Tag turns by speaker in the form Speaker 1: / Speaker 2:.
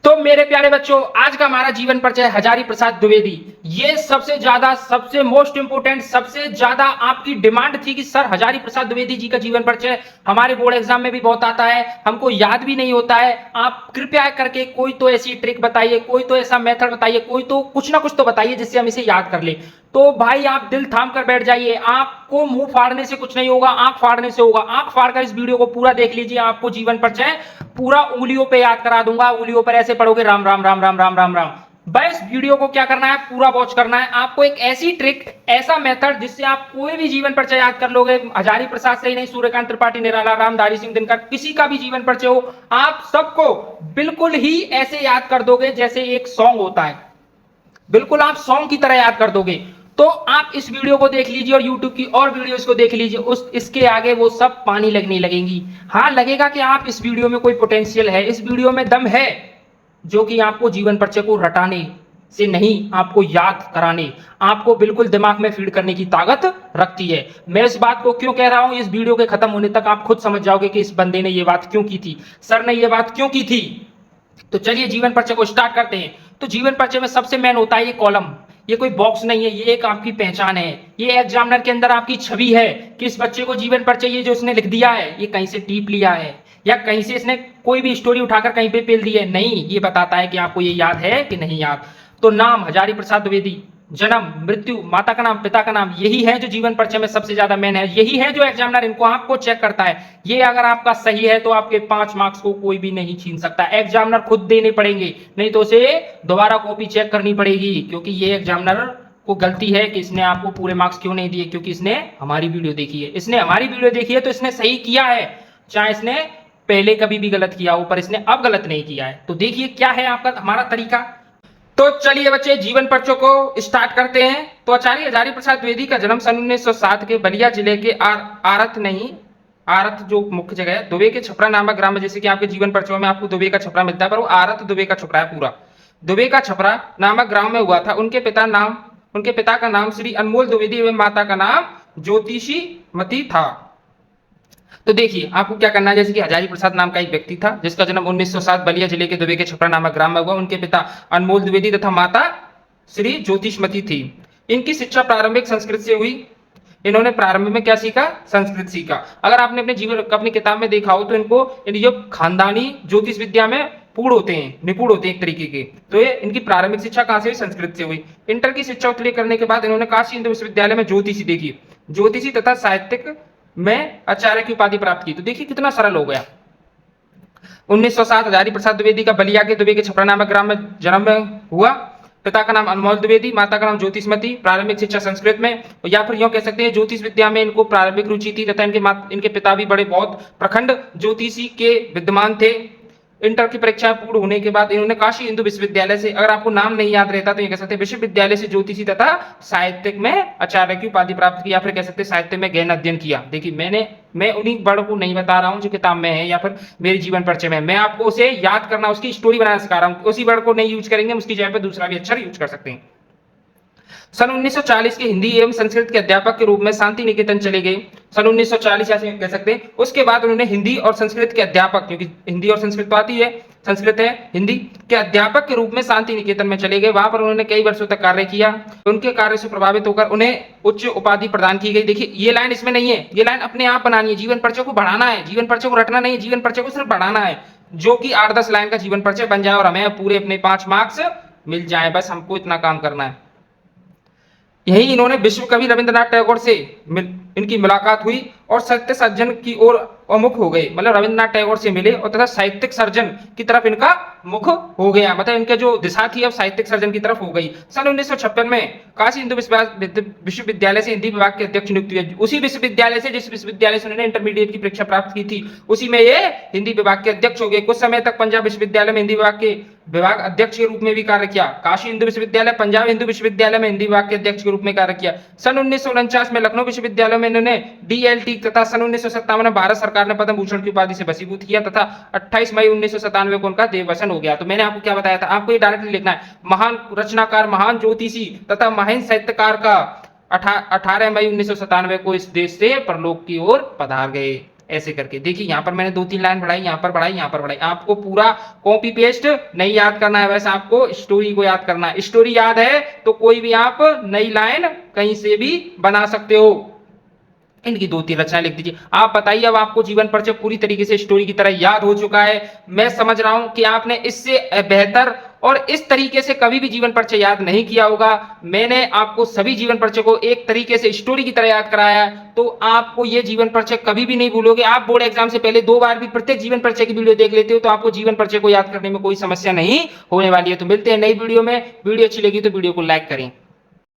Speaker 1: तो मेरे प्यारे बच्चों, आज का हमारा जीवन परिचय हजारी प्रसाद द्विवेदी। ये सबसे मोस्ट इंपोर्टेंट, सबसे ज्यादा आपकी डिमांड थी कि सर हजारी प्रसाद द्विवेदी जी का जीवन परिचय हमारे बोर्ड एग्जाम में भी बहुत आता है, हमको याद भी नहीं होता है। आप कृपया करके कोई तो ऐसी ट्रिक बताइए, कोई तो ऐसा मेथड बताइए, कोई तो कुछ ना कुछ तो बताइए जिससे हम इसे याद कर ले। तो भाई आप दिल थाम कर बैठ जाइए, आपको मुंह फाड़ने से कुछ नहीं होगा, आंख फाड़ने से होगा। आंख फाड़कर इस वीडियो को पूरा देख लीजिए, आपको जीवन परिचय पूरा उंगलियों पे याद करा दूंगा। उंगलियों पर ऐसे पढ़ोगे राम राम राम राम राम राम राम। बस वीडियो को क्या करना है, पूरा वॉच करना है। आपको एक ऐसी ट्रिक, ऐसा मेथड जिससे आप कोई भी जीवन परिचय याद कर लोगे। हजारी प्रसाद से ही नहीं, सूर्यकांत त्रिपाठी, निराला राम, दारी सिंह दिनकर, किसी का भी जीवन परिचय हो, आप सबको बिल्कुल ही ऐसे याद कर दोगे जैसे एक सॉन्ग होता है। बिल्कुल आप सॉन्ग की तरह याद कर दोगे। तो आप इस वीडियो को देख लीजिए और YouTube की और वीडियोस को देख लीजिए, उस इसके आगे वो सब पानी लगने लगेंगी। हाँ, लगेगा कि आप इस वीडियो में कोई पोटेंशियल है, इस वीडियो में दम है, जो कि आपको जीवन परिचय को रटाने से नहीं, आपको याद कराने, आपको बिल्कुल दिमाग में फीड करने की ताकत रखती है। मैं इस बात को क्यों कह रहा हूं, इस वीडियो के खत्म होने तक आप खुद समझ जाओगे कि इस बंदे ने ये बात क्यों की थी, सर ने ये बात क्यों की थी। तो चलिए जीवन परिचय को स्टार्ट करते हैं। तो जीवन परिचय में सबसे मेन होता है ये कॉलम। ये कोई बॉक्स नहीं है, ये एक आपकी पहचान है, ये एग्जामिनर के अंदर आपकी छवि है कि इस बच्चे को जीवन परिचय ये जो इसने लिख दिया है, ये कहीं से टीप लिया है या कहीं से इसने कोई भी स्टोरी उठाकर कहीं पे पेल दी है। नहीं, ये बताता है कि आपको ये याद है कि नहीं याद। तो नाम हजारी प्रसाद द्विवेदी, जन्म, मृत्यु, माता का नाम, पिता का नाम, यही है जो जीवन परिचय में सबसे ज्यादा मेन है। यही है जो एग्जामिनर इनको आपको चेक करता है। ये अगर आपका सही है तो आपके 5 मार्क्स को कोई भी नहीं छीन सकता। एग्जामिनर खुद देने पड़ेंगे, नहीं तो उसे दोबारा कॉपी चेक करनी पड़ेगी, क्योंकि ये एग्जामिनर को गलती है कि इसने आपको पूरे मार्क्स क्यों नहीं दिए, क्योंकि इसने हमारी वीडियो देखी है। इसने हमारी वीडियो देखी है तो इसने सही किया है, चाहे इसने पहले कभी भी गलत किया हो, पर इसने अब गलत नहीं किया है। तो देखिए क्या है आपका हमारा तरीका। तो चलिए बच्चे जीवन परिचय को स्टार्ट करते हैं। तो आचार्य हजारी प्रसाद द्विवेदी का जन्म सन 1907 के बलिया जिले के आरत जो मुख्य जगह है, दुबे के छपरा नामक ग्राम में। जैसे कि आपके जीवन परिचय में आपको दुबे का छपरा मिलता है, पर वो आरत दुबे का छपरा है पूरा। दुबे का छपरा नामक ग्राम में हुआ था। उनके पिता का नाम श्री अनमोल द्विवेदी एवं माता का नाम ज्योतिषी मती था। तो देखिए आपको क्या करना है, जैसे कि हजारी प्रसाद नाम का एक व्यक्ति था जिसका जन्म 1907 बलिया जिले के दुबे के छपरा नामक ग्राम में हुआ। उनके पिता अनमोल द्विवेदी तथा माता श्री ज्योतिषमती थी। इनकी शिक्षा प्रारंभिक संस्कृत से हुई। इन्होंने प्रारंभ में क्या सीखा, संस्कृत सीखा। अगर आपने अपनी किताब में देखा हो तो इनको जो खानदानी ज्योतिष विद्या में निपुण होते हैं एक तरीके के। तो ये इनकी प्रारंभिक शिक्षा कहां से हुई, संस्कृत से हुई। इंटर की शिक्षा उत्तीर्ण करने के बाद इन्होंने काशी हिंदू विश्वविद्यालय में ज्योतिषी तथा साहित्यिक में आचार्य की उपाधि प्राप्त की। तो देखिए कितना सरल हो गया। 1907 हजारी प्रसाद द्विवेदी का बलिया के दुबे के छपरा नामक ग्राम में जन्म हुआ। पिता का नाम अनमोल द्विवेदी, माता का नाम ज्योतिषमती। प्रारंभिक शिक्षा संस्कृत में, या फिर यूं कह सकते हैं ज्योतिष विद्या में इनको प्रारंभिक रुचि थी तथा इनके पिता भी बहुत प्रखंड ज्योतिषी के विद्वान थे। इंटर की परीक्षा पूर्ण होने के बाद इन्होंने काशी हिंदू विश्वविद्यालय से, अगर आपको नाम नहीं याद रहता तो ये कह सकते हैं विश्वविद्यालय से ज्योतिषी तथा साहित्यिक में आचार्य की उपाधि प्राप्त की, या फिर कह सकते हैं साहित्य में गहन अध्ययन किया। देखिए मैं उन्हीं वर्ड को नहीं बता रहा हूं जो किताब में है या फिर मेरे जीवन परिचय में। मैं आपको उसे याद करना, उसकी स्टोरी बनाना सिखा रहा हूं। उसी वर्ड को नहीं यूज करेंगे, उसकी जगह पर दूसरा भी अक्षर यूज कर सकते हैं। सन 1940 के हिंदी एवं संस्कृत के अध्यापक के रूप में शांति निकेतन चले गए। सन 1940 ऐसे कह सकते हैं। उसके बाद उन्होंने हिंदी और संस्कृत के अध्यापक, क्योंकि हिंदी और संस्कृत तो आती है, संस्कृत है हिंदी, के अध्यापक के रूप में शांति निकेतन में चले गए। वहां पर उन्होंने कई वर्षों तक कार्य किया। उनके कार्य से प्रभावित होकर उन्हें उच्च उपाधि प्रदान की गई। देखिए ये लाइन इसमें नहीं है, ये लाइन अपने आप बनानी है। जीवन परिचय को बढ़ाना है, जीवन परिचय को रटना नहीं है, जीवन परिचय को सिर्फ बढ़ाना है, जो कि 8-10 लाइन का जीवन परिचय बन जाए और हमें पूरे अपने 5 मार्क्स मिल जाए। बस हमको इतना काम करना है। यही इन्होंने विश्व कवि रविंद्रनाथ टैगोर से इनकी मुलाकात हुई और साहित्य सर्जन की ओर मुख हो गए। मतलब रविंद्रनाथ टैगोर से मिले और तथा साहित्यिक सर्जन की तरफ इनका मुख हो गया। मतलब इनके जो दिशा थी अब साहित्यिक सर्जन की तरफ हो गई। सन 1956 में काशी हिंदू विश्वविद्यालय से हिंदी विभाग के अध्यक्ष नियुक्त हुए। उसी विश्वविद्यालय से, जिस विश्वविद्यालय से उन्होंने इंटरमीडिएट की परीक्षा प्राप्त की थी, उसी में ये हिंदी विभाग के अध्यक्ष हो गए। कुछ समय तक पंजाब विश्वविद्यालय में हिंदी विभाग अध्यक्ष के रूप में भी कार्य किया। काशी हिंदू विश्वविद्यालय, पंजाब हिंदू विश्वविद्यालय में हिंदी विभाग के अध्यक्ष के रूप में कार्य किया। सन 1949 में लखनऊ विश्वविद्यालय में इन्होंने DLT तथा सन 1957 में भारत सरकार ने पद्म भूषण की उपाधि से भसीभूत किया तथा 28 मई 1997 को उनका देववसन हो गया। तो मैंने आपको क्या बताया था, आपको ये डायरेक्टली लिखना है, महान रचनाकार, महान ज्योतिषी तथा महान साहित्यकार का 18 मई 1997 को इस देश से परलोक की ओर पधार गए। ऐसे करके। देखिए यहाँ पर मैंने 2-3 लाइन बढ़ाई, यहाँ पर बढ़ाई, यहाँ पर बढ़ाई। आपको पूरा कॉपी पेस्ट नहीं याद करना है, वैसे आपको स्टोरी को याद करना है। स्टोरी याद है तो कोई भी आप नई लाइन कहीं से भी बना सकते हो। इनकी 2-3 रचनाएं लिख दीजिए। आप बताइए, अब आपको जीवन परिचय पूरी तरीके से स्टोरी की तरह याद हो चुका है। मैं समझ रहा हूं कि आपने इससे बेहतर और इस तरीके से कभी भी जीवन परिचय याद नहीं किया होगा। मैंने आपको सभी जीवन परिचय को एक तरीके से स्टोरी की तरह याद कराया है, तो आपको ये जीवन परिचय कभी भी नहीं भूलोगे। आप बोर्ड एग्जाम से पहले 2 बार भी प्रत्येक जीवन परिचय की वीडियो देख लेते हो, तो आपको जीवन परिचय को याद करने में कोई समस्या नहीं होने वाली है। तो मिलते हैं नई वीडियो में। वीडियो अच्छी लगी तो वीडियो को लाइक करें।